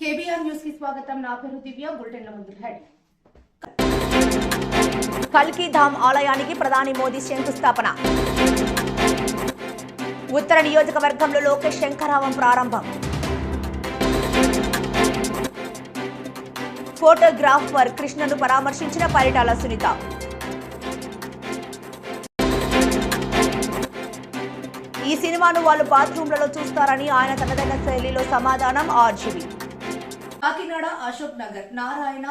KBR news కి స్వాగతం. నా పేరు దివ్య. బులెటిన్ల ముందు హెడ్. కల్కి ధామ్ ఆలయానికి ప్రధాని మోదీ శంకుస్థాపన. ఉత్తర నియోజకవర్గంలో లోకేష్ శంఖారావం ప్రారంభం. ఫోటోగ్రాఫర్ కృష్ణను పరామర్శించిన పరిటాల సునీత. ఈ సినిమాను వాళ్ళు బాత్రూంలలో చూస్తారని ఆయన తనదైన శైలిలో సమాధానం. RGV. Kakinada Ashok Nagar Narayana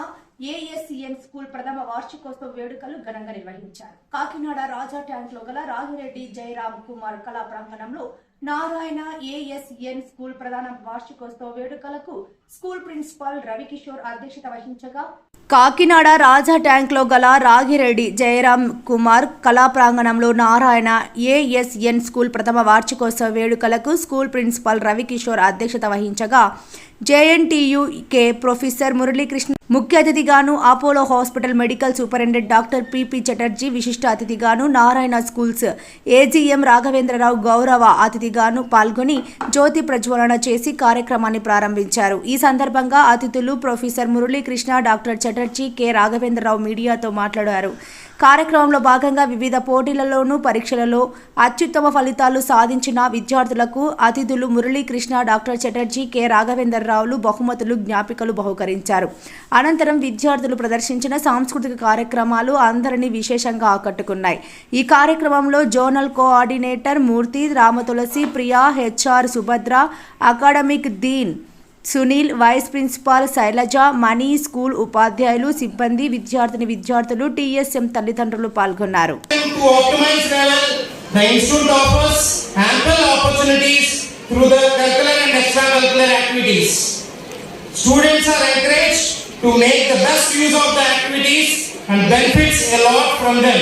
ASN school ప్రథమ వార్షికోత్సవ వేడుకలు ఘనంగా నిర్వహించారు. కాకినాడ రాజా ట్యాంక్ లో గల రాగిరెడ్డి జయరామ్ కుమార్ కళా ప్రాంగణంలో నారాయణ ఏఎస్ఎన్ స్కూల్ ప్రధాన వార్షికోత్సవ వేడుకలకు స్కూల్ ప్రిన్సిపాల్ రవికిషోర్ అధ్యక్షత వహించగా, కాకినాడ రాజా ట్యాంక్ లో గల రాగిరెడ్డి జయరామ్ కుమార్ కళా ప్రాంగణంలో నారాయణ ఏఎస్ఎన్ స్కూల్ ప్రథమ వార్షికోత్సవ వేడుకలకు స్కూల్ ప్రిన్సిపాల్ రవికిషోర్ అధ్యక్షత వహించగా, జేఎన్టీయూకే ప్రొఫెసర్ మురళీకృష్ణ ముఖ్య అతిథిగాను, Apollo hospital medical superintendent doctor PP Chatterjee విశిష్ట అతిథిగాను, నారాయణ స్కూల్స్ ఏజీఎం రాఘవేంద్రరావు గౌరవ అతిథిగాను పాల్గొని జ్యోతి ప్రజ్వలన చేసి కార్యక్రమాన్ని ప్రారంభించారు. ఈ సందర్భంగా అతిథులు professor Muralikrishna, doctor Chatterjee, K Raghavendra Rao మీడియాతో మాట్లాడారు. కార్యక్రమంలో భాగంగా వివిధ పోటీలలోనూ పరీక్షలలో అత్యుత్తమ ఫలితాలు సాధించిన విద్యార్థులకు అతిథులు మురళీకృష్ణ, డాక్టర్ చటర్జీ, కె రాఘవేంద్రరావులు బహుమతులు, జ్ఞాపికలు బహుకరించారు. అనంతరం విద్యార్థులు ప్రదర్శించిన సాంస్కృతిక కార్యక్రమాలు అందరినీ విశేషంగా ఆకట్టుకున్నాయి. ఈ కార్యక్రమంలో zonal coordinator Murthy, Ramatulasi, Priya, HR Subhadra, academic dean Sunil, vice principal Sailaja, Mani, school ఉపాధ్యాయులు, సిబ్బంది, విద్యార్థులు, టీఎస్ఎం తల్లిదండ్రులు పాల్గొన్నారు. Students are encouraged to make the best use of the activities and benefits a lot from them.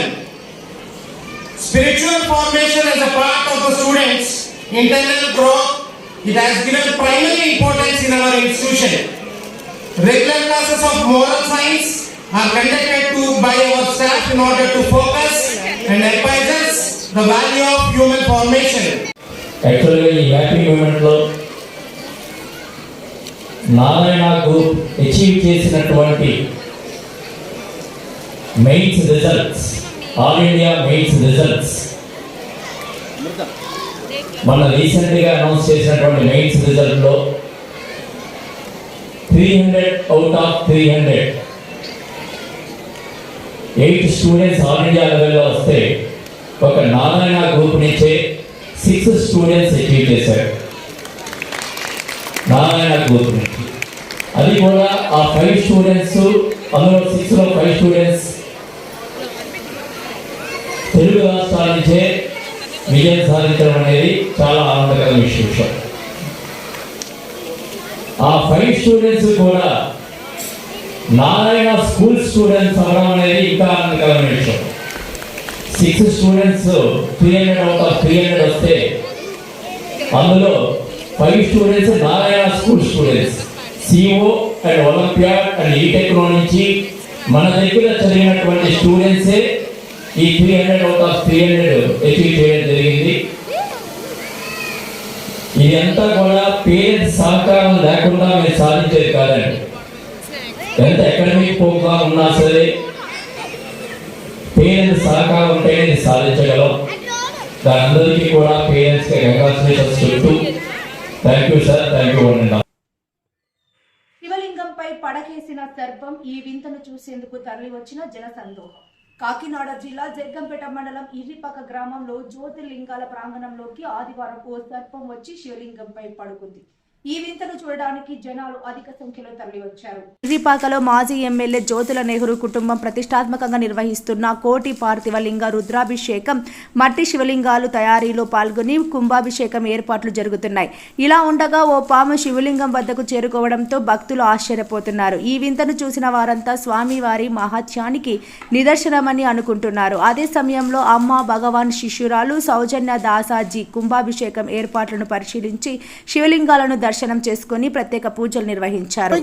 Spiritual formation as a part of the students' internal growth, it has given primary importance in our institution. Regular classes of moral science are conducted by our staff in order to focus and emphasize the value of human formation. Actually, in happy moment lo Narayana group achieve చేసినటువంటి mains results, all India mains results, మన రీసెంట్గా announce చేసినటువంటి mains రిజల్ట్లో 300 out of 300 8 students all India లెవెల్లో వస్తే ఒక Narayana group నుంచే 6 students achieve చేశారు. నారాయణ గ్రూప్ నుంచి అది కూడా ఆ 5 స్టూడెంట్స్, అందులో 6లో 5 స్టూడెంట్స్ తెలుగు రాష్ట్రాల నుంచే విజయం సాధించడం అనేది చాలా ఆనందకరమైన విషయం. ఆ 5 స్టూడెంట్స్ కూడా నారాయణ స్కూల్ స్టూడెంట్స్ అవ్వడం అనేది ఇంకా ఆనందకరమైన విషయం. 6 స్టూడెంట్స్ 300 అవుట్ ఆఫ్ 300 వస్తే అందులో 5 students Narayana school students, CO and olympiad and ఈటెక్లో నుంచి మన దగ్గర చదివినటువంటి స్టూడెంట్సే ఈ 300 అవుట్ ఆఫ్ 300 అచీవ్ చేయడం జరిగింది. ఇదంతా కూడా పేరెంట్స్ సహకారం లేకుండా మీరు సాధించేది కాదండి. ఎంత అకాడమిక్ ప్రోగ్రామ్ ఉన్నా సరే పేరెంట్స్ సహకారం ఉంటేనే సాధించగలం. దాని అందరికీ కూడా పేరెంట్స్కి కంగ్రాచులేషన్స్ చెప్తూ thank you sir, thank you అండి. శివలింగంపై పడకేసిన సర్పం, ఈ వింతను చూసేందుకు తరలి వచ్చిన జనసందోహం. కాకినాడ జిల్లా జగ్గంపేట మండలం ఇర్రిపాక గ్రామంలో జ్యోతిర్లింగాల ప్రాంగణంలోకి ఆదివారం ఓ సర్పం వచ్చి శివలింగంపై పడుకుంది. ఈ వింతను చూడడానికి జనాలు అధిక సంఖ్యలో తరలివచ్చారు. ఇర్రిపాకలో మాజీ ఎమ్మెల్యే జ్యోతుల నెహ్రూ కుటుంబం ప్రతిష్టాత్మకంగా నిర్వహిస్తున్న కోటి పార్థివ లింగ రుద్రాభిషేకం, మట్టి శివలింగాలు తయారీలో పాల్గొని కుంభాభిషేకం ఏర్పాట్లు జరుగుతున్నాయి. ఇలా ఉండగా ఓ పాము శివలింగం వద్దకు చేరుకోవడంతో భక్తులు ఆశ్చర్యపోతున్నారు. ఈ వింతను చూసిన వారంతా స్వామివారి మహత్యానికి నిదర్శనమని అనుకుంటున్నారు. అదే సమయంలో అమ్మ భగవాన్ శిష్యురాలు సౌజన్య దాసాజీ కుంభాభిషేకం ఏర్పాట్లను పరిశీలించి శివలింగాలను దర్శనం చేసుకుని ప్రత్యేక పూజలు నిర్వహించారు.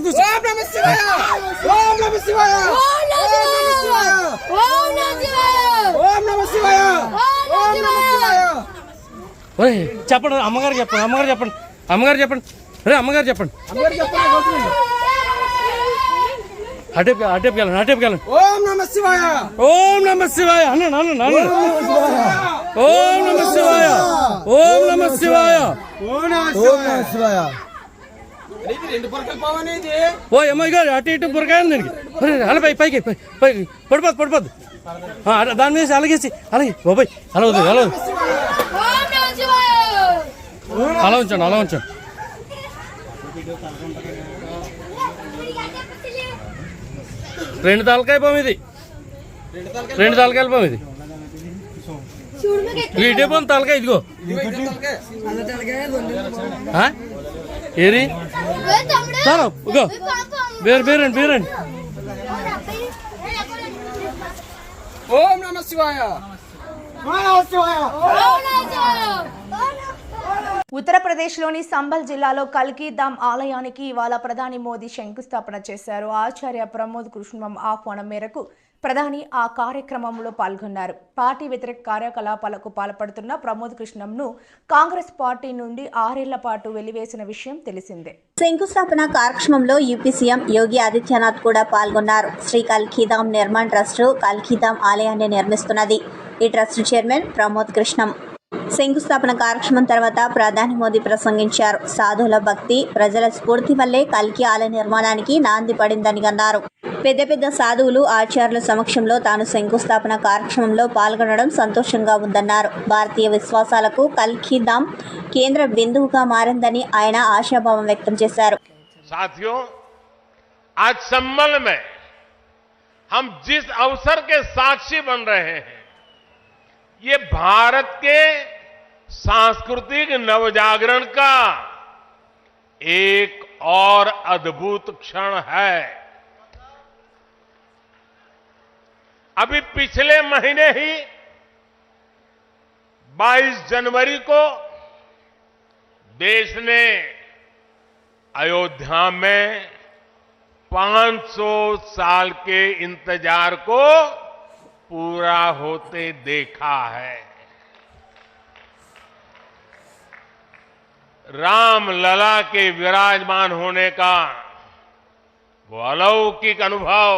చెప్పండి అమ్మగారు, చెప్పండి అమ్మగారు, చెప్పండి అమ్మగారు, చెప్పండి అరే అమ్మగారు చెప్పండి. అటేపు వెళ్ళండి. ఓం నమ శివాయ. ఓం నమ శివాయ అన్న ఓం నమ శివాయ. ఓం నమ శివాయ. ఓ అమ్మాయి గారు అటు ఇటు బురకాయ దానికి అలా పైకి పడిపోద్దు దాని మీద అలాగేసి అలాగే బాబాయ్ అలా ఉంచండి. రెండు తలకాయ పాము ఇది. ఇటే పోను తలకాయ ఇదిగో ఏరి చాలు ఇగో బేరండి. ఓం నమ శివాయ. ఉత్తరప్రదేశ్లోని సంబల్ జిల్లాలో కల్కీధామ్ ఆలయానికి ఇవాళ ప్రధాని మోదీ శంకుస్థాపన చేశారు. ఆచార్య ప్రమోద్ కృష్ణం ఆహ్వానం మేరకు ప్రధాని ఆ కార్యక్రమంలో పాల్గొన్నారు. పార్టీ వ్యతిరేక కార్యకలాపాలకు పాల్పడుతున్న ప్రమోద్ కృష్ణంను కాంగ్రెస్ పార్టీ నుండి 6 ఏళ్ల పాటు వెలివేసిన విషయం తెలిసిందే. శంకుస్థాపన కార్యక్రమంలో యూపీ సీఎం యోగి ఆదిత్యనాథ్ కూడా పాల్గొన్నారు. శ్రీ కల్కీధామ్ నిర్మాణ్ ట్రస్ట్ కల్కీధామ్ ఆలయాన్ని నిర్మిస్తున్నది. ఈ ట్రస్ట్ చైర్మన్ ప్రమోద్ కృష్ణం. శంకుస్థాపన కార్యక్రమం తర్వాత ప్రధాని మోదీ ప్రసంగించారు. సాధువుల భక్తి, ప్రజల స్ఫూర్తి వల్లే కల్కి ఆలయ నిర్మాణానికి నాంది పడిందని అన్నారు. పెద్ద సాధువులు, ఆచార్యుల సమక్షంలో తాను శంకుస్థాపన కార్యక్రమంలో పాల్గొనడం సంతోషంగా ఉందన్నారు. భారతీయ విశ్వాసాలకు కల్కీధామ్ కేంద్ర బిందువుగా మారిందని ఆయన ఆశాభావం వ్యక్తం చేశారు. साथियों, आज संबल में हम जिस अवसर के साक्षी बन रहे हैं, ये भारत के सांस्कृतिक नवजागरण का एक और अद्भुत क्षण है. अभी पिछले महीने ही 22 जनवरी को देश ने अयोध्या में 500 साल के इंतजार को पूरा होते देखा है. राम लला के विराजमान होने का वो अलौकिक अनुभव,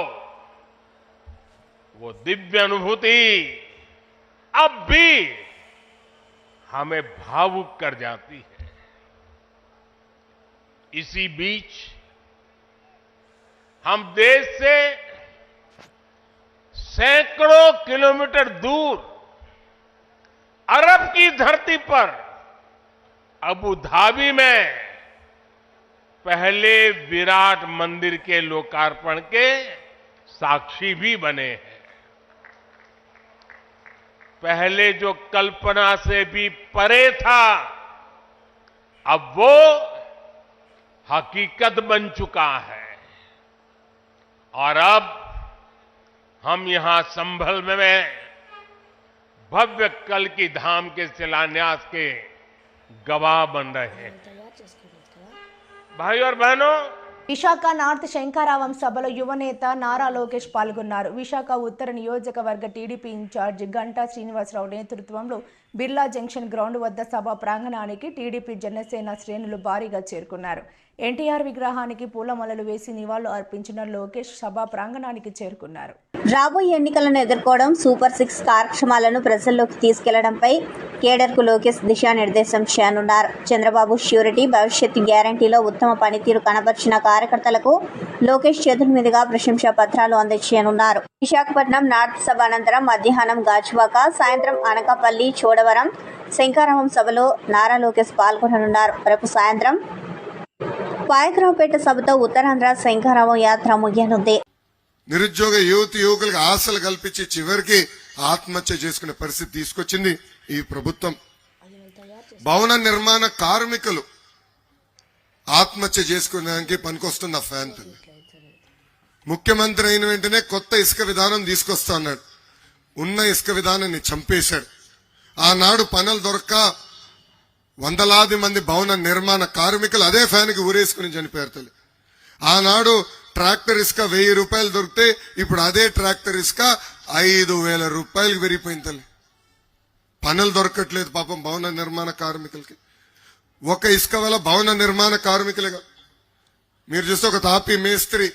वो दिव्य अनुभूति अब भी हमें भावुक कर जाती है. इसी बीच हम देश से सैकड़ों किलोमीटर दूर अरब की धरती पर अबू धाबी में पहले विराट मंदिर के लोकार्पण के साक्षी भी बने हैं. पहले जो कल्पना से भी परे था, अब वो हकीकत बन चुका है. और अब हम यहां संभल में भव्य कल्की धाम के शिलान्यास के गवाह बन रहे हैं. भाई और बहनों, విశాఖ నార్త్ శంకరావం సభలో యువనేత నారా లోకేష్ పాల్గొన్నారు. విశాఖ ఉత్తర నియోజకవర్గ టీడీపీ ఇన్ఛార్జ్ గంటా శ్రీనివాసరావు నేతృత్వంలో బిర్లా జంక్షన్ గ్రౌండ్ వద్ద సభ ప్రాంగణానికి టీడీపీ జనసేన శ్రేణులు భారీగా చేరుకున్నారు. ఎన్టీఆర్ విగ్రహానికి పూలమాలలు వేసి నివాళులు అర్పించిన లోకేష్ సభా ప్రాంగణానికి చేరుకున్నారు. రాబోయే ఎన్నికలను ఎదుర్కోవడం, సూపర్ 6 కార్యక్రమాలను ప్రజల్లోకి తీసుకెళ్లడంపై కేడర్కు లోకేష్ దిశానిర్దేశం చేయనున్నారు. చంద్రబాబు ష్యూరిటీ భవిష్యత్తు గ్యారంటీలో ఉత్తమ పనితీరు కనబర్చిన కార్యకర్తలకు లోకేష్ చేతుల మీదుగా ప్రశంసా పత్రాలు అందజేయనున్నారు. విశాఖపట్నం నార్త్ సభ అనంతరం మధ్యాహ్నం గాజువాక, సాయంత్రం అనకాపల్లి, చోడవరం, శంకరావం సభలో నారా లోకేష్ పాల్గొననున్నారు. రేపు సాయంత్రం పాయకరావుపేట సభతో ఉత్తరాంధ్ర శంకరావం యాత్ర ముగియనుంది. నిరుద్యోగ యువకులకు ఆశలు కల్పించి చివరికి ఆత్మహత్య చేసుకునే పరిస్థితి తీసుకొచ్చింది ఈ ప్రభుత్వం. భవన నిర్మాణ కార్మికులు ఆత్మహత్య చేసుకునేదానికి పనికొస్తుంది ఆ ఫ్యాన్. ముఖ్యమంత్రి అయిన వెంటనే కొత్త ఇసుక విధానం తీసుకొస్తా అన్నాడు. ఉన్న ఇసుక విధానాన్ని చంపేశాడు. ఆనాడు పనులు దొరక్క వందలాది మంది భవన నిర్మాణ కార్మికులు అదే ఫ్యాన్కి ఊరేసుకుని చనిపోయారు తల్లి. ఆనాడు ట్రాక్టర్ ఇసుక 1000 రూపాయలు దొరికితే ఇప్పుడు అదే ట్రాక్టర్ ఇసుక 5000 రూపాయలకు పెరిగిపోయింది తల్లి. పనులు దొరకట్లేదు పాపం భవన నిర్మాణ కార్మికులకి. ఒక ఇసుక వల్ల భవన నిర్మాణ కార్మికులుగా మీరు చూస్తే ఒక తాపీ మేస్త్రి,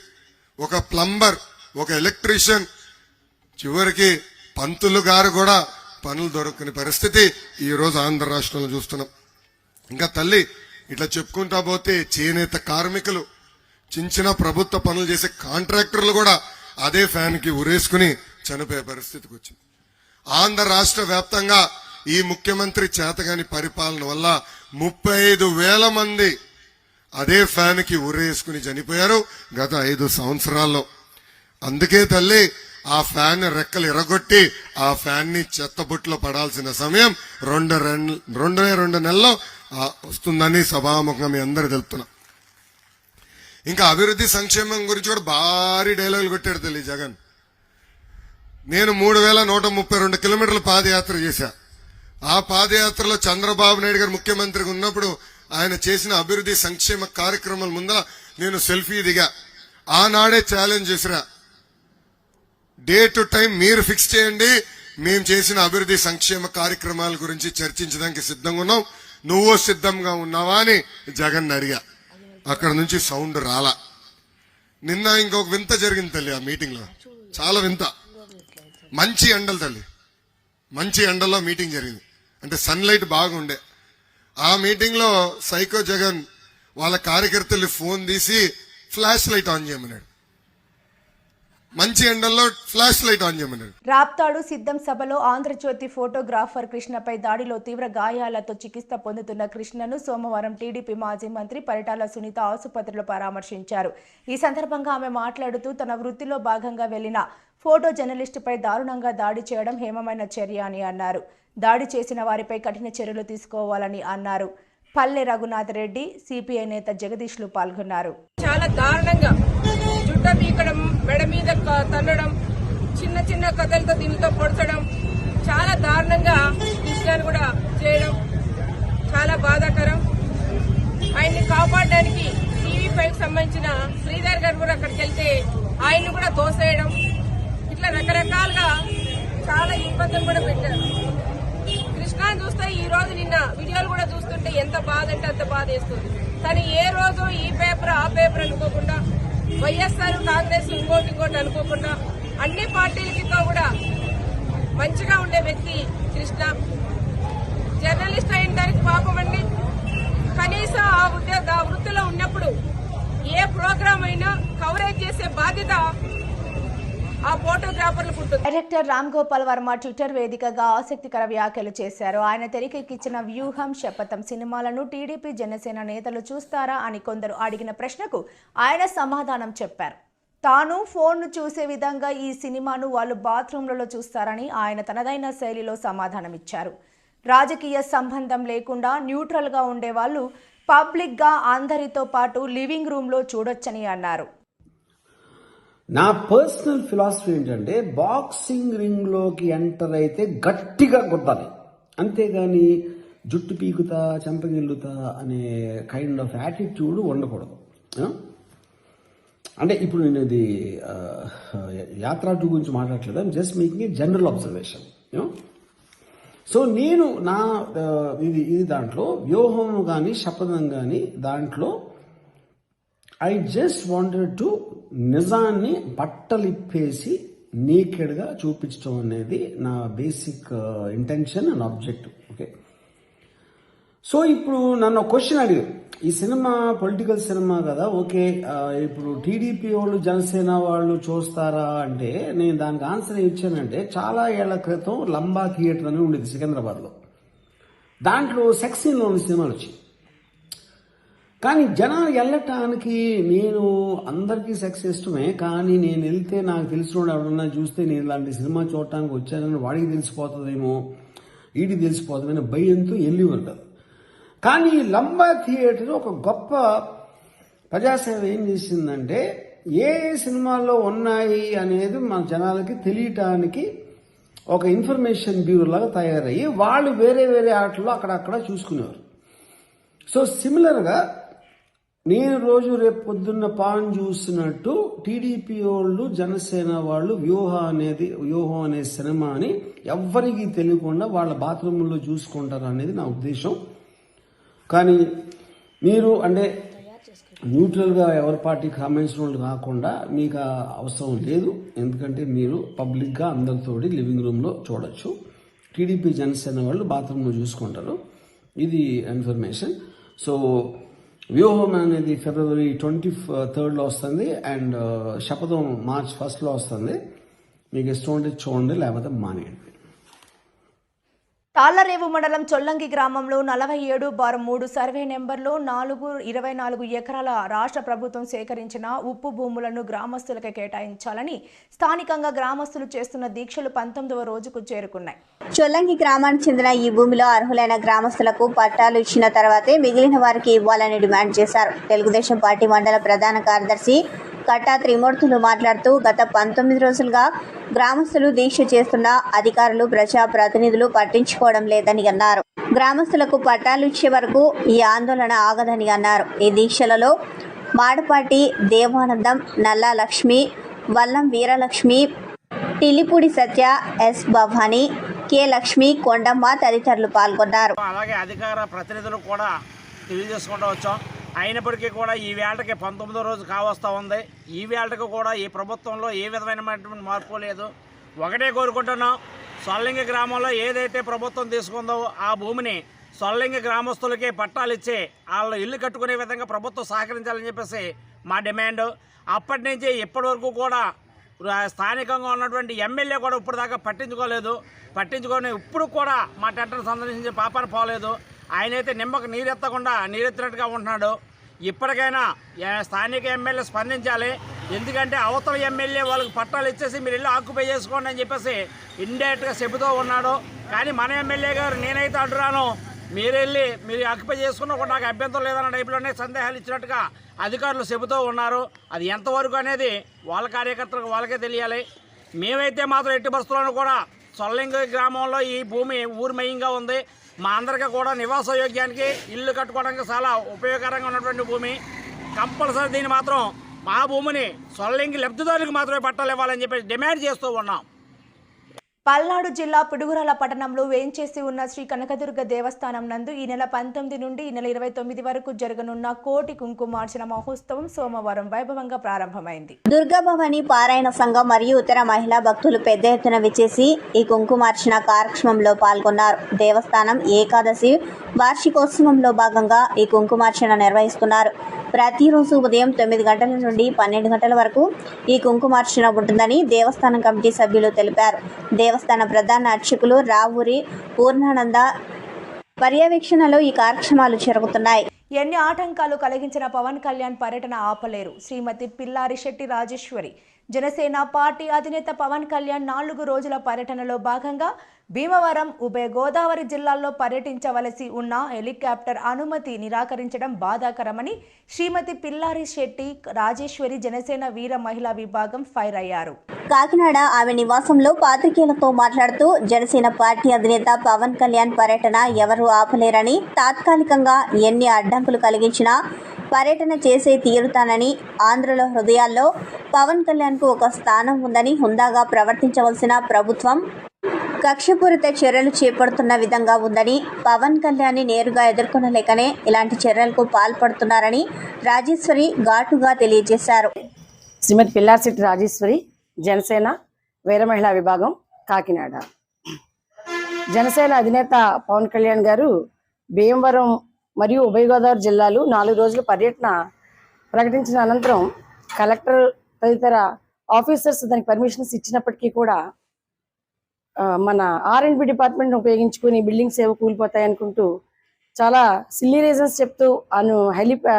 ఒక ప్లంబర్, ఒక ఎలక్ట్రీషియన్, చివరికి పంతులు గారు కూడా పనులు దొరకని పరిస్థితి ఈ రోజు ఆంధ్ర రాష్ట్రంలో చూస్తున్నాం. ఇంకా తల్లి ఇట్లా చెప్పుకుంటా పోతే చేనేత కార్మికులు, చిన్న ప్రభుత్వ పనులు చేసే కాంట్రాక్టర్లు కూడా అదే ఫ్యాన్ కి ఉరేసుకుని చనిపోయే పరిస్థితికి వచ్చింది. ఆంధ్ర రాష్ట్ర వ్యాప్తంగా ఈ ముఖ్యమంత్రి చేతగాని పరిపాలన వల్ల 35,000 మంది అదే ఫ్యాన్ కి ఉరేసుకుని చనిపోయారు గత 5 సంవత్సరాల్లో. అందుకే తల్లి ఆ ఫ్యాన్ రెక్కలు ఎరగొట్టి ఆ ఫ్యాన్ ని చెత్తబుట్లో పడాల్సిన సమయం 2 నెలల్లో వస్తుందని సభాముఖంగా మీ అందరూ తెలుపుతున్నా. ఇంకా అభివృద్ధి సంక్షేమం గురించి కూడా భారీ డైలాగులు కొట్టాడు తల్లి జగన్. నేను 3,132 కిలోమీటర్ల పాదయాత్ర చేశా. ఆ పాదయాత్రలో చంద్రబాబు నాయుడు గారు ముఖ్యమంత్రిగా ఉన్నప్పుడు ఆయన చేసిన అభివృద్ధి సంక్షేమ కార్యక్రమాల ముందర నేను సెల్ఫీ దిగా. ఆనాడే ఛాలెంజ్ చేసిరా, డే టు టైం మీరు ఫిక్స్ చేయండి, మేము చేసిన అభివృద్ధి సంక్షేమ కార్యక్రమాల గురించి చర్చించడానికి సిద్ధంగా ఉన్నాం, నువ్వు సిద్ధంగా ఉన్నావా అని జగన్ అడిగా. అక్కడ నుంచి సౌండ్ రాలా. నిన్న ఇంకొక వింత జరిగింది తల్లి ఆ మీటింగ్ లో, చాలా వింత. మంచి ఎండలు తల్లి, మంచి ఎండలో మీటింగ్ జరిగింది, అంటే సన్లైట్ బాగుండే. ఆ మీటింగ్ లో సైకో జగన్ వాళ్ళ కార్యకర్తలు ఫోన్ తీసి ఫ్లాష్ లైట్ ఆన్ చేయమన్నాడు. మంచి ఎండల్లో ఫ్లాష్ లైట్ ఆన్ చేయమన్నాడు. రాప్తాడు సిద్ధం సభలో ఆంధ్రజ్యోతి ఫోటోగ్రాఫర్ కృష్ణపై దాడిలో తీవ్ర గాయాలతో చికిత్స పొందుతున్న కృష్ణను సోమవారం టీడీపీ మాజీ మంత్రి పరిటాల సునీత ఆసుపత్రిలో పరామర్శించారు. ఈ సందర్భంగా ఆమె మాట్లాడుతూ తన వృత్తిలో భాగంగా వెళ్లిన ఫోటో జర్నలిస్టుపై దారుణంగా దాడి చేయడం హేమమైన చర్య అని అన్నారు. దాడి చేసిన వారిపై కఠిన చర్యలు తీసుకోవాలని అన్నారు. పల్లె రఘునాథ్ రెడ్డి, సిపిఐ నేత జగదీష్లు పాల్గొన్నారు. చాలా దారుణంగా జుట్ట పీకడం, మెడ మీద తన్నడం, చిన్న చిన్న కథలతో దీనితో పొడచడం, చాలా దారుణంగా కృష్ణను కూడా చేయడం చాలా బాధాకరం. ఆయన్ని కాపాడడానికి టీవీ5 సంబంధించిన శ్రీధర్ గారు కూడా అక్కడికి వెళ్తే ఆయన్ని కూడా తోసేయడం, ఇట్లా రకరకాలుగా చాలా ఇబ్బందులు కూడా పెట్టారు. కృష్ణాన్ని చూస్తే ఈ రోజు నిన్న వీడియోలు కూడా చూస్తుంటే ఎంత బాధ అంటే అంత బాధ వేస్తుంది. కానీ ఏ రోజు ఈ పేపర్ ఆ పేపర్ అనుకోకుండా, వైఎస్ఆర్ కాంగ్రెస్ ఇంకోటి అనుకోకుండా అన్ని పార్టీలతో కూడా మంచిగా ఉండే వ్యక్తి కృష్ణ. జర్నలిస్ట్ అయిన దానికి పాపం అండి. కనీసం ఆ వృత్తిలో ఉన్నప్పుడు ఏ ప్రోగ్రాం అయినా కవరేజ్ చేసే బాధ్యత ఆ ఫోటోగ్రాఫర్లకు ఉంటుంది. డైరెక్టర్ రామ్ గోపాల్ వర్మ ట్విట్టర్ వేదికగా ఆసక్తికర వ్యాఖ్యలు చేశారు. ఆయన తెరకెక్కించిన వ్యూహం, శపథం సినిమాలను టీడీపీ జనసేన నేతలు చూస్తారా అని కొందరు అడిగిన ప్రశ్నకు ఆయన సమాధానం చెప్పారు. తాను ఫోన్ను చూసే విధంగా ఈ సినిమాను వాళ్ళు బాత్రూంలలో చూస్తారని ఆయన తనదైన శైలిలో సమాధానమిచ్చారు. రాజకీయ సంబంధం లేకుండా న్యూట్రల్గా ఉండేవాళ్ళు పబ్లిక్గా అందరితో పాటు లివింగ్ రూమ్లో చూడొచ్చని అన్నారు. నా పర్సనల్ ఫిలాసఫీ ఏంటంటే బాక్సింగ్ రింగ్లోకి ఎంటర్ అయితే గట్టిగా కొట్టాలి, అంతేగాని జుట్టు పీకుతా చెంపగిల్లుతా అనే కైండ్ ఆఫ్ యాటిట్యూడ్ ఉండకూడదు. అంటే ఇప్పుడు నేను ఇది యాత్ర 2 గురించి మాట్లాడట్లేదు, I'm just making a general observation. So నేను నా ఇది దాంట్లో వ్యూహం కానీ శపథం కానీ దాంట్లో ఐ జస్ట్ వాంటెడ్ టు నిజాన్ని బట్టలిప్పేసి నేకెడ్గా చూపించడం అనేది నా basic intention and objective. Okay, so ఇప్పుడు నన్ను క్వశ్చన్ అడిగారు, ఈ సినిమా పొలిటికల్ సినిమా కదా, ఓకే ఇప్పుడు టీడీపీ వాళ్ళు జనసేన వాళ్ళు చూస్తారా అంటే నేను దానికి ఆన్సర్ ఇచ్చానంటే చాలా ఏళ్ల క్రితం లంబా థియేటర్ అని ఉండేది సికింద్రాబాద్లో. దాంట్లో సెక్స్ సీన్లో ఉన్న సినిమాలు వచ్చాయి. కానీ జనాలు వెళ్ళటానికి, నేను అందరికీ సెక్స్ ఇష్టమే, కానీ నేను వెళ్తే నాకు తెలిసిన ఎవరన్నా చూస్తే నేను ఇలాంటి సినిమా చూడటానికి వచ్చానని వాడికి తెలిసిపోతుందేమో, వీడికి తెలిసిపోతుందని భయంతో వెళ్ళేవారు కదా. కానీ లంబా థియేటర్ ఒక గొప్ప ప్రజాసేవ ఏం చేసిందంటే ఏ సినిమాల్లో ఉన్నాయి అనేది మన జనాలకి తెలియటానికి ఒక ఇన్ఫర్మేషన్ బ్యూరో లాగా తయారయ్యి వాళ్ళు వేరే వేరే ఆటల్లో అక్కడక్కడ చూసుకునేవారు. సో సిమిలర్గా నేను రోజు రేపు పొద్దున్న పాన్ చూస్తున్నట్టు టీడీపీ వాళ్ళు జనసేన వాళ్ళు వ్యూహం అనే సినిమాని ఎవ్వరికీ తెలియకుండా వాళ్ళ బాత్రూంలో చూసుకుంటారు అనేది నా ఉద్దేశం. కానీ మీరు అంటే న్యూట్రల్గా ఎవరి పార్టీ కామెంట్స్ కాకుండా మీకు ఆ అవసరం లేదు. ఎందుకంటే మీరు పబ్లిక్గా అందరితోటి లివింగ్ రూమ్లో చూడొచ్చు. టీడీపీ జనసేన వాళ్ళు బాత్రూంలో చూసుకుంటారు. ఇది ఇన్ఫర్మేషన్. సో వ్యూహం అనేది ఫిబ్రవరి 23 వస్తుంది అండ్ శపథం March 1 వస్తుంది. మీకు ఇష్టం ఉంటే చూడండి, లేకపోతే మానేయండి. తాళ్లరేవు మండలం చొల్లంగి గ్రామంలో 47/3 సర్వే నెంబర్లో 424 ఎకరాల రాష్ట్ర ప్రభుత్వం సేకరించిన ఉప్పు భూములను గ్రామస్తులకు కేటాయించాలని స్థానికంగా గ్రామస్తులు చేస్తున్న దీక్షలు 19వ రోజుకు చేరుకున్నాయి. చొల్లంగి గ్రామానికి చెందిన ఈ భూమిలో అర్హులైన గ్రామస్తులకు పట్టాలు ఇచ్చిన తర్వాతే మిగిలిన వారికి ఇవ్వాలని డిమాండ్ చేశారు. తెలుగుదేశం పార్టీ మండల ప్రధాన కార్యదర్శి కట్టా త్రిమూర్తులు మాట్లాడుతూ గత 19 రోజులుగా గ్రామస్తులు దీక్ష చేస్తున్న అధికారులు ప్రజాప్రతినిధులు పట్టించుకోవడం లేదని అన్నారు. గ్రామస్తులకు పట్టాలు ఇచ్చే వరకు ఈ ఆందోళన ఆగదని అన్నారు. ఈ దీక్షలలో మాడపాటి దేవానందం, నల్లా లక్ష్మి, వల్లం వీరలక్ష్మి, టిల్లిపూడి సత్య, ఎస్ భవాని, కె లక్ష్మి, కొండమ్మ తదితరులు పాల్గొన్నారు. అలాగే అధికార ప్రతినిధులు కూడా తెలియజేసుకుంటూ వచ్చాం. అయినప్పటికీ కూడా ఈ వేళకి 19వ రోజు కావస్తూ ఉంది. ఈ వేళకి కూడా ఈ ప్రభుత్వంలో ఏ విధమైనటువంటి మార్పు లేదు. ఒకటే కోరుకుంటున్నాం, సొల్లంగి గ్రామంలో ఏదైతే ప్రభుత్వం తీసుకుందో ఆ భూమిని సొల్లంగి గ్రామస్తులకే పట్టాలు ఇచ్చి వాళ్ళు ఇల్లు కట్టుకునే విధంగా ప్రభుత్వం సహకరించాలని చెప్పేసి మా డిమాండ్. అప్పటి నుంచి ఇప్పటి వరకు కూడా స్థానికంగా ఉన్నటువంటి ఎమ్మెల్యే కూడా ఇప్పుడు దాకా పట్టించుకొని ఇప్పుడు కూడా మా టెంటను సందర్శించే పాపాన పోలేదు. ఆయనైతే నిమ్మకు నీరెత్తినట్టుగా ఉంటున్నాడు. ఇప్పటికైనా స్థానిక ఎమ్మెల్యే స్పందించాలి. ఎందుకంటే అవతల ఎమ్మెల్యే వాళ్ళకి పట్టాలు ఇచ్చేసి మీరు ఇల్లు ఆక్యుపై చేసుకోండి అని చెప్పేసి ఇండైరెక్ట్గా చెబుతూ ఉన్నాడు. కానీ మన ఎమ్మెల్యే గారు నేనైతే అంటున్నాను, మీరు ఆక్యుపై చేసుకున్నా కూడా నాకు అభ్యంతరం లేదన్న టైపులోనే సందేహాలు ఇచ్చినట్టుగా అధికారులు చెబుతూ ఉన్నారు. అది ఎంతవరకు అనేది వాళ్ళ కార్యకర్తలకు వాళ్ళకే తెలియాలి. మేమైతే మాత్రం ఎట్టి పరిస్థితుల్లోనూ కూడా సొల్లంగి గ్రామంలో ఈ భూమి ఊర్మయంగా ఉంది. మా అందరికీ కూడా నివాస యోగ్యానికి ఇల్లు కట్టుకోవడానికి చాలా ఉపయోగకరంగా ఉన్నటువంటి భూమి. కంపల్సరీ దీన్ని మాత్రం మా భూమిని సొల్లంగి లబ్ధిదారులకు మాత్రమే పట్టాలు ఇవ్వాలని చెప్పి డిమాండ్ చేస్తూ ఉన్నాం. పల్నాడు జిల్లా పిడుగురాల పట్టణంలో వేంచేసి ఉన్న శ్రీ కనకదుర్గ దేవస్థానం నందు ఈ నెల 19 నుండి ఈ నెల 29 వరకు జరగనున్న కోటి కుంకుమార్చన మహోత్సవం సోమవారం వైభవంగా ప్రారంభమైంది. దుర్గాభవాని పారాయణ సంఘం మరియు ఇతర మహిళా భక్తులు పెద్ద ఎత్తున విచ్చేసి ఈ కుంకుమార్చన కార్యక్రమంలో పాల్గొన్నారు. దేవస్థానం ఏకాదశి వార్షికోత్సవంలో భాగంగా ఈ కుంకుమార్చన నిర్వహిస్తున్నారు. ప్రతిరోజు ఉదయం 9 గంటల నుండి 12 గంటల వరకు ఈ కుంకుమార్చన ఉంటుందని దేవస్థానం కమిటీ సభ్యులు తెలిపారు. దేవస్థాన ప్రధాన అర్చకులు రావూరి పూర్ణానంద పర్యవేక్షణలో ఈ కార్యక్రమాలు జరుగుతున్నాయి. ఎన్ని ఆటంకాలు కలిగించిన పవన్ కళ్యాణ్ పర్యటన ఆపలేరు. శ్రీమతి పిల్లారి శెట్టి రాజేశ్వరి. జనసేన పార్టీ అధినేత పవన్ కళ్యాణ్ 4 రోజుల పర్యటనలో భాగంగా భీమవరం, ఉభయ గోదావరి జిల్లాల్లో పర్యటించవలసి ఉన్న హెలికాప్టర్ అనుమతి నిరాకరించడం బాధాకరమని శ్రీమతి పిల్లారి శెట్టి రాజేశ్వరి జనసేన వీర మహిళా విభాగం ఫైర్ అయ్యారు. కాకినాడ ఆమె నివాసంలో పాత్రికేయులతో మాట్లాడుతూ జనసేన పార్టీ అధినేత పవన్ కళ్యాణ్ పర్యటన ఎవరూ ఆపలేరని, తాత్కాలికంగా ఎన్ని అడ్డంకులు కలిగించినా పర్యటన చేసే తీరుతానని, ఆంధ్రుల హృదయాల్లో పవన్ కళ్యాణ్కు ఒక స్థానం ఉందని, హుందాగా ప్రవర్తించవలసిన ప్రభుత్వం కక్షపూరిత చర్యలు చేపడుతున్న విధంగా ఉందని, పవన్ కళ్యాణ్ని నేరుగా ఎదుర్కొనలేకనే ఇలాంటి చర్యలకు పాల్పడుతున్నారని రాజేశ్వరి ఘాటుగా తెలియజేశారు. శ్రీమతి పిల్లారిశెట్టి రాజేశ్వరి, జనసేన వీర మహిళా విభాగం, కాకినాడ. జనసేన అధినేత పవన్ కళ్యాణ్ గారు భీమవరం మరియు ఉభయ గోదావరి జిల్లాలు 4 రోజుల పర్యటన ప్రకటించిన అనంతరం కలెక్టర్ తదితర ఆఫీసర్స్ దానికి పర్మిషన్స్ ఇచ్చినప్పటికీ కూడా మన R&B డిపార్ట్మెంట్ ఉపయోగించుకుని బిల్డింగ్స్ ఏవో కూలిపోతాయి అనుకుంటూ చాలా సిల్లీ రీజన్స్ చెప్తూ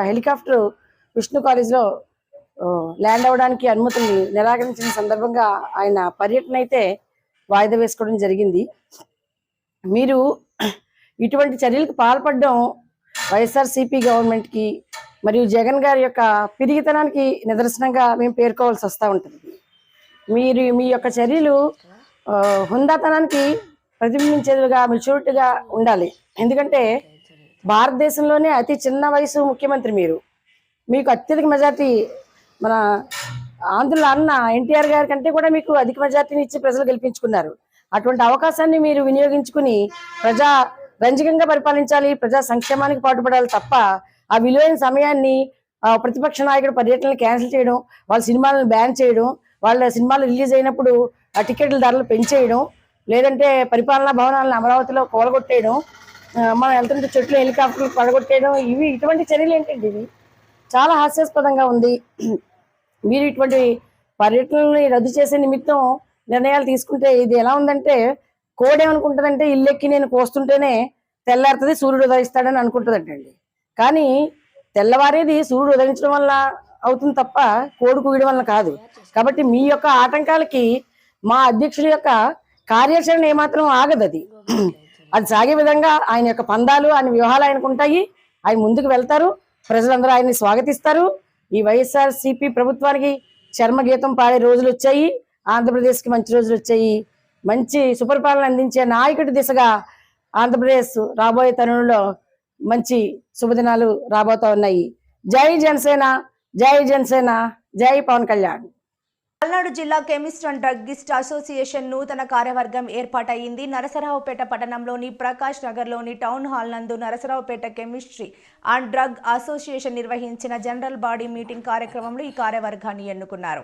హెలికాప్టర్ విష్ణు కాలేజ్లో ల్యాండ్ అవ్వడానికి అనుమతిని నిరాకరించిన సందర్భంగా ఆయన పర్యటన అయితే వాయిదా వేసుకోవడం జరిగింది. మీరు ఇటువంటి చర్యలకు పాల్పడడం వైఎస్ఆర్సీపీ గవర్నమెంట్కి మరియు జగన్ గారి యొక్క పిరిగితనానికి నిదర్శనంగా మేము పేర్కోవాల్సి వస్తూ ఉంటుంది. మీరు మీ యొక్క చర్యలు హుందాతనానికి ప్రతిబింబించేదిగా మెచ్యూరిటీగా ఉండాలి. ఎందుకంటే భారతదేశంలోనే అతి చిన్న వయసు ముఖ్యమంత్రి మీరు. మీకు అత్యధిక మెజార్టీ మన ఆంధ్రుల అన్న ఎన్టీఆర్ గారి కంటే కూడా మీకు అధిక మెజార్టీని ఇచ్చి ప్రజలు గెలిపించుకున్నారు. అటువంటి అవకాశాన్ని మీరు వినియోగించుకుని ప్రజా రంజకంగా పరిపాలించాలి, ప్రజా సంక్షేమానికి పాటుపడాలి తప్ప ఆ విలువైన సమయాన్ని ప్రతిపక్ష నాయకుడు పర్యటనలు క్యాన్సిల్ చేయడం, వాళ్ళ సినిమాలను బ్యాన్ చేయడం, వాళ్ళ సినిమాలు రిలీజ్ అయినప్పుడు ఆ టికెట్ల ధరలు పెంచేయడం, లేదంటే పరిపాలనా భవనాలను అమరావతిలో కూలగొట్టేయడం, మనం వెళ్తుంటే చెట్లు హెలికాప్టర్లు పడగొట్టేయడం, ఇటువంటి చర్యలు ఏంటండి? ఇవి చాలా హాస్యాస్పదంగా ఉంది. మీరు ఇటువంటి పర్యటనల్ని రద్దు చేసే నిమిత్తం నిర్ణయాలు తీసుకుంటే ఇది ఎలా ఉందంటే, కోడేమనుకుంటుందంటే ఇల్లెక్కి నేను కోస్తుంటేనే తెల్లారుతుంది, సూర్యుడు ఉదయిస్తాడని అనుకుంటుందంటండి. కానీ తెల్లవారేది సూర్యుడు ఉదయించడం వల్ల అవుతుంది తప్ప కోడి కూయడం వల్ల కాదు. కాబట్టి మీ యొక్క ఆటంకాలకి మా అధ్యక్షుల యొక్క కార్యాచరణ ఏమాత్రం ఆగదు. అది సాగే విధంగా ఆయన యొక్క పందాలు, ఆయన వ్యూహాలు ఆయనకు ఉంటాయి. ఆయన ముందుకు వెళ్తారు, ప్రజలందరూ ఆయన్ని స్వాగతిస్తారు. ఈ వైఎస్ఆర్సీపీ ప్రభుత్వానికి చర్మగీతం పాడే రోజులు వచ్చాయి, ఆంధ్రప్రదేశ్కి మంచి రోజులు వచ్చాయి. మంచి సుపరిపాలన అందించే నాయకుడి దిశగా ఆంధ్రప్రదేశ్ రాబోయే తరుణంలో మంచి శుభదినాలు రాబోతా ఉన్నాయి. జై జనసేన, జై జనసేన, జై పవన్ కళ్యాణ్. పల్నాడు జిల్లా కెమిస్ట్ అండ్ డ్రగ్గిస్ట్ అసోసియేషన్ నూతన కార్యవర్గం ఏర్పాటైంది. నరసరావుపేట పట్టణంలోని ప్రకాష్ నగర్లోని టౌన్ హాల్ నందు Narasaraopet chemistry and drug association నిర్వహించిన జనరల్ బాడీ మీటింగ్ కార్యక్రమంలో ఈ కార్యవర్గాన్ని ఎన్నుకున్నారు.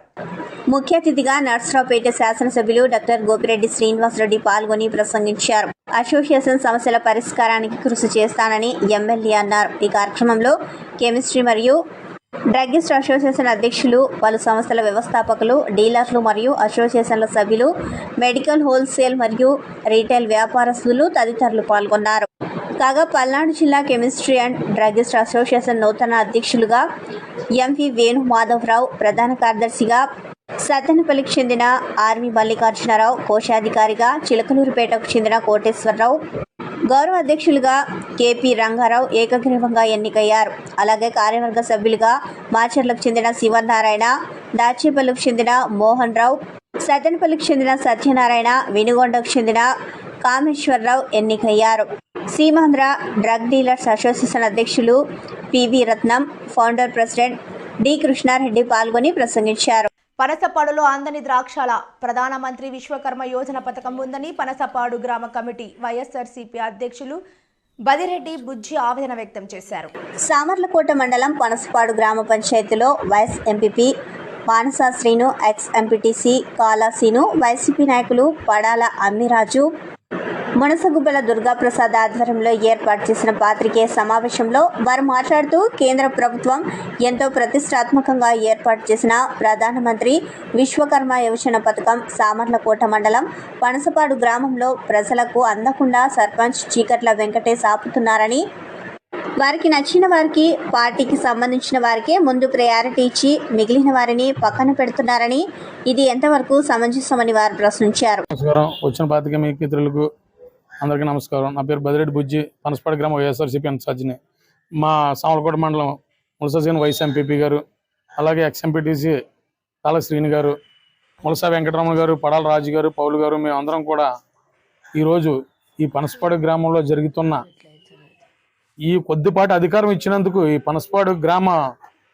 ముఖ్య అతిథిగా నర్సరావుపేట శాసనసభ్యులు డాక్టర్ గోపిరెడ్డి శ్రీనివాసరెడ్డి పాల్గొని ప్రసంగించారు. అసోసియేషన్ సమస్యల పరిష్కారానికి కృషి చేస్తానని ఎమ్మెల్యే అన్నారు. ఈ కార్యక్రమంలో కెమిస్ట్రీ మరియు డ్రగ్గిస్ట్ అసోసియేషన్ అధ్యక్షులు, పలు సంస్థల వ్యవస్థాపకులు, డీలర్లు మరియు అసోసియేషన్ల సభ్యులు, మెడికల్ హోల్సేల్ మరియు రీటైల్ వ్యాపారస్తులు తదితరులు పాల్గొన్నారు. కాగా పల్నాడు జిల్లా కెమిస్ట్రీ అండ్ డ్రగ్గిస్ట్ అసోసియేషన్ నూతన అధ్యక్షులుగా ఎంవి వేణు మాధవరావు, ప్రధాన కార్యదర్శిగా సత్తెనపల్లికి చెందిన ఆర్వి మల్లికార్జునరావు, కోశాధికారిగా చిలకలూరుపేటకు చెందిన కోటేశ్వరరావు, గౌరవ అధ్యక్షులుగా కేపీ రంగారావు ఏకగ్రీవంగా ఎన్నికయ్యారు. అలాగే కార్యవర్గ సభ్యులుగా మాచర్లకు చెందిన శివనారాయణ, దాచేపల్లికి చెందిన మోహన్ రావు, సత్తెనపల్లికి చెందిన సత్యనారాయణ, వినుగొండకు చెందిన కామేశ్వరరావు ఎన్నికయ్యారు. సీమాంధ్ర డ్రగ్ డీలర్స్ అసోసియేషన్ అధ్యక్షులు పివి రత్నం, ఫౌండర్ ప్రెసిడెంట్ డి కృష్ణారెడ్డి పాల్గొని ప్రసంగించారు. పనసపాడులో అందని ద్రాక్షల ప్రధానమంత్రి విశ్వకర్మ యోజన పథకం ఉందని పనసపాడు గ్రామ కమిటీ వైఎస్ఆర్సీపీ అధ్యక్షులు బదిరెడ్డి బుజ్జి ఆవేదన వ్యక్తం చేశారు. సామర్లకోట మండలం పనసపాడు గ్రామ పంచాయతీలో vice MPP Manasa Srinu, ex MPTC Kalasinu, YCP నాయకులు పడాల అమ్మిరాజు, మునసగుబ్బల దుర్గాప్రసాద్ ఆధ్వర్యంలో ఏర్పాటు చేసిన పాత్రికేయ సమావేశంలో వారు మాట్లాడుతూ కేంద్ర ప్రభుత్వం ఎంతో ప్రతిష్టాత్మకంగా ఏర్పాటు చేసిన ప్రధానమంత్రి విశ్వకర్మ యోజన పథకం సామర్లకోట మండలం పనసపాడు గ్రామంలో ప్రజలకు అందకుండా సర్పంచ్ చీకట్ల వెంకటేశ్ ఆపుతున్నారని, వారికి నచ్చిన వారికి, పార్టీకి సంబంధించిన వారికే ముందు ప్రయారిటీ ఇచ్చి మిగిలిన వారిని పక్కన పెడుతున్నారని, ఇది ఎంతవరకు సమంజసమని వారు ప్రశ్నించారు. వచ్చిన పాత్రికేయ మిత్రులకు అందరికీ నమస్కారం. నా పేరు బదిరెడ్డి బుజ్జి, పనసపాడు గ్రామం వైఎస్ఆర్సీపీ ఇన్ఛార్జిని. మా సామర్లకోట మండలం ములస వైస్ ఎంపీపీ గారు, అలాగే ఎక్స్ ఎంపీటీసీ కాల శ్రీని గారు, ములస వెంకటరమణ గారు, పడాల రాజు గారు, పౌలు గారు, మేము అందరం కూడా ఈరోజు ఈ పనసపాడు గ్రామంలో జరుగుతున్న ఈ కొద్దిపాటి అధికారం ఇచ్చినందుకు, ఈ పనసపాడు గ్రామ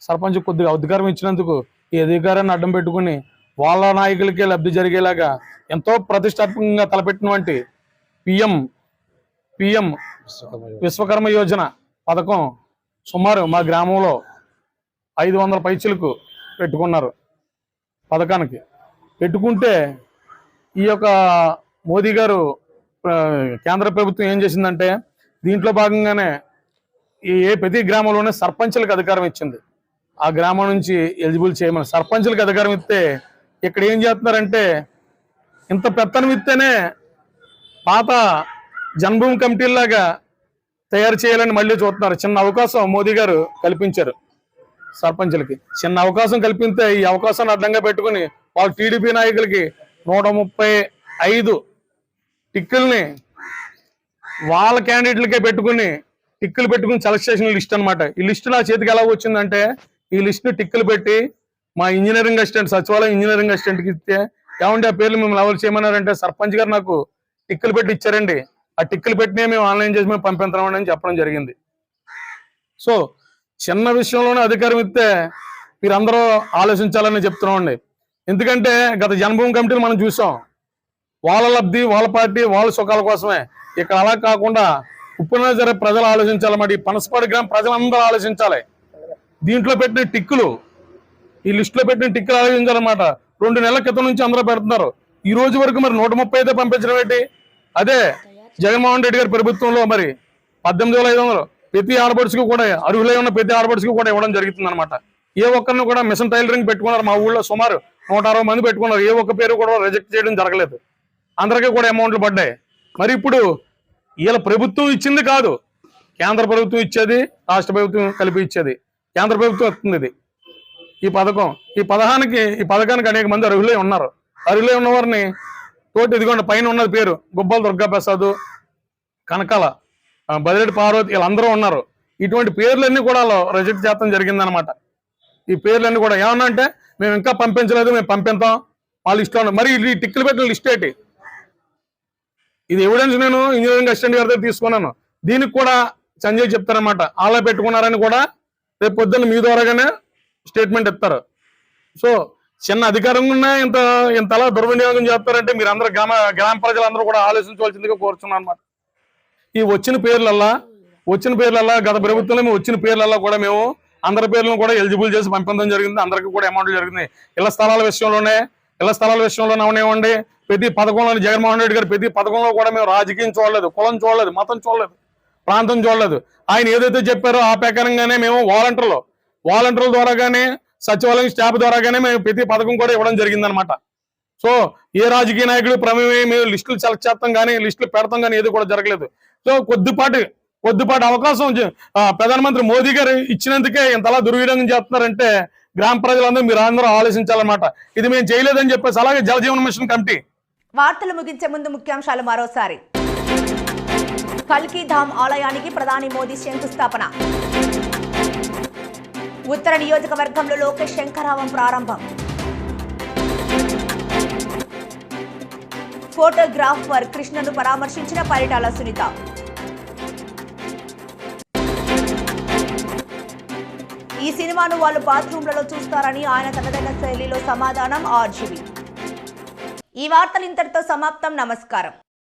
సర్పంచ్ కొద్దిగా అధికారం ఇచ్చినందుకు, ఈ అధికారాన్ని అడ్డం పెట్టుకుని వాళ్ళ నాయకులకే లబ్ధి జరిగేలాగా ఎంతో ప్రతిష్టాత్మకంగా తలపెట్టినటువంటి పిఎం విశ్వకర్మ యోజన పథకం సుమారు మా గ్రామంలో 500 పైచీలకు పెట్టుకున్నారు. పథకానికి పెట్టుకుంటే ఈ యొక్క మోదీ గారు కేంద్ర ప్రభుత్వం ఏం చేసిందంటే, దీంట్లో భాగంగానే ప్రతి గ్రామంలోనే సర్పంచులకు అధికారం ఇచ్చింది. ఆ గ్రామం నుంచి ఎలిజిబుల్ చేయమని సర్పంచులకు అధికారం ఇస్తే ఇక్కడ ఏం చేస్తున్నారంటే, ఇంత పెత్తనం ఇస్తేనే పాత జన్మభూమి కమిటీలాగా తయారు చేయాలని మళ్ళీ చూస్తున్నారు. చిన్న అవకాశం మోదీ గారు కల్పించారు సర్పంచులకి. చిన్న అవకాశం కల్పిస్తే ఈ అవకాశాన్ని అడ్డంగా పెట్టుకుని వాళ్ళ టీడీపీ నాయకులకి 135 టిక్కుల్ని వాళ్ళ క్యాండిడేట్లకే పెట్టుకుని సెలెక్షన్ లిస్ట్ అనమాట. ఈ లిస్ట్ నా చేతికి ఎలా వచ్చిందంటే, ఈ లిస్ట్ని టిక్కులు పెట్టి మా ఇంజనీరింగ్ అసిస్టెంట్, సచివాలయం ఇంజనీరింగ్ అసిస్టెంట్కి ఇస్తే, ఏమంటే ఆ పేర్లు మిమ్మల్ని ఎవరు చేయమన్నారంటే, సర్పంచ్ గారు నాకు టిక్కులు పెట్టి ఇచ్చారండి, ఆ టిక్కులు పెట్టినే మేము ఆన్లైన్ చేసి మేము పంపిస్తామని అని చెప్పడం జరిగింది. సో చిన్న విషయంలోనే అధికారం ఇస్తే మీరందరూ ఆలోచించాలని చెప్తున్నామండి. ఎందుకంటే గత జన్మభూమి కమిటీలు మనం చూసాం, వాళ్ళ లబ్ధి, వాళ్ళ పార్టీ, వాళ్ళ సుఖాల కోసమే. ఇక్కడ అలా కాకుండా ఇప్పుడైనా సరే ప్రజలు ఆలోచించాలన్నమాట. ఈ పనసపాడు గ్రామం ప్రజలందరూ ఆలోచించాలి. దీంట్లో పెట్టిన టిక్కులు, ఈ లిస్టులో పెట్టిన టిక్కులు ఆలోచించాలన్నమాట. 2 నెలల క్రితం నుంచి అందరూ పెడుతున్నారు. ఈ రోజు వరకు మరి 130 అయితే పంపించడం ఏంటి? అదే జగన్మోహన్ రెడ్డి గారి ప్రభుత్వంలో మరి 18,500 ప్రతి ఆడపడుచుకు కూడా, అర్హులై ఉన్న ప్రతి ఆడపడుచుకు కూడా ఇవ్వడం జరుగుతుంది అనమాట. ఏ ఒక్కరిని కూడా మిషన్ టైలరింగ్ పెట్టుకున్నారు. మా ఊళ్ళో సుమారు 160 మంది పెట్టుకున్నారు. ఏ ఒక్క పేరు కూడా రిజెక్ట్ చేయడం జరగలేదు. అందరికీ కూడా అమౌంట్లు పడ్డాయి. మరి ఇప్పుడు వీళ్ళ ప్రభుత్వం ఇచ్చింది కాదు, కేంద్ర ప్రభుత్వం ఇచ్చేది, రాష్ట్ర ప్రభుత్వం కలిపి ఇచ్చేది. కేంద్ర ప్రభుత్వం వస్తుంది ఇది ఈ పథకం. ఈ పథకానికి అనేక మంది అర్హులై ఉన్నారు. అర్హులై ఉన్నవారిని తోటి ఇదిగోండి పైన ఉన్నది పేరు గుబ్బల దుర్గాప్రసాద్, కనకాల, బదిరెడ్డి పార్వతి, వీళ్ళందరూ ఉన్నారు. ఇటువంటి పేర్లన్నీ కూడా రిజెక్ట్ చేయడం జరిగిందనమాట. ఈ పేర్లన్నీ కూడా ఏమన్నా అంటే మేము ఇంకా పంపించలేదు, మేము పంపిస్తాం వాళ్ళు ఇష్టం. మరి ఈ టిక్కులు పెట్టిన లిస్ట్ ఏంటి? ఇది ఎవిడెన్స్ నేను ఇంజనీరింగ్ అసిస్టెంట్ గారి దగ్గర తీసుకున్నాను. దీనికి కూడా సంజయ్ చెప్తారనమాట. అలా పెట్టుకున్నారని కూడా రేపు పొద్దున్న మీ ద్వారాగానే స్టేట్మెంట్ ఇస్తారు. సో చిన్న అధికారంగా ఉన్నా ఇంతలా దుర్వినియోగం చేస్తారంటే మీరు అందరూ గ్రామ ప్రజలందరూ కూడా ఆలోచించవలసిందిగా కోరుతున్నాను అనమాట. ఈ వచ్చిన పేర్లల్లా గత ప్రభుత్వంలో వచ్చిన పేర్లల్లా కూడా మేము అందరి పేర్లను కూడా ఎలిజిబుల్ చేసి పంపించడం జరిగింది. అందరికీ కూడా అమౌంట్ జరిగింది. ఇళ్ల స్థలాల విషయంలోనే అవనివ్వండి, ప్రతి పథకంలో జగన్మోహన్ రెడ్డి గారు ప్రతి పథకంలో కూడా మేము రాజకీయం చూడలేదు, కులం చూడలేదు, మతం చూడలేదు, ప్రాంతం చూడలేదు. ఆయన ఏదైతే చెప్పారో ఆ ప్రకారంగానే మేము వాలంటీర్ల ద్వారా కానీ సచివాలయం స్టాఫ్ ద్వారా కానీ మేము ప్రతి పథకం కూడా ఇవ్వడం జరిగిందనమాట. సో ఏ రాజకీయ నాయకుడు ప్రమేయం మేము లిస్టులు సెలెక్ట్ చేస్తాం కానీ లిస్టులు పెడతాం కానీ ఏది కూడా జరగలేదు. సో కొద్దిపాటి అవకాశం ప్రధానమంత్రి మోదీ గారు ఇచ్చినందుకే ఇంతలా దుర్వినియోగం చేస్తున్నారంటే గ్రామ ప్రజలందరూ మీరు అందరూ ఆలోచించాలన్నమాట. ఇది మేము చేయలేదని చెప్పేసి. అలాగే జలజీవన్ మిషన్ కమిటీ. వార్తలు ముగించే ముందు ముఖ్యాంశాలు మరోసారి. కల్కీధామ్ ఆలయానికి ప్రధాని మోదీ శంకుస్థాపన. ఉత్తర నియోజకవర్గంలో లోకేష్ శంఖారావం ప్రారంభం. ఫోటోగ్రాఫర్ కృష్ణను పరామర్శించిన పరిటాల సునీత. ఈ సినిమాను వాళ్ళు బాత్రూంలలో చూస్తారని ఆయన తనదైన శైలిలో సమాధానం ఆర్జీవి. ఈ వార్తలు ఇంతటితో సమాప్తం. నమస్కారం.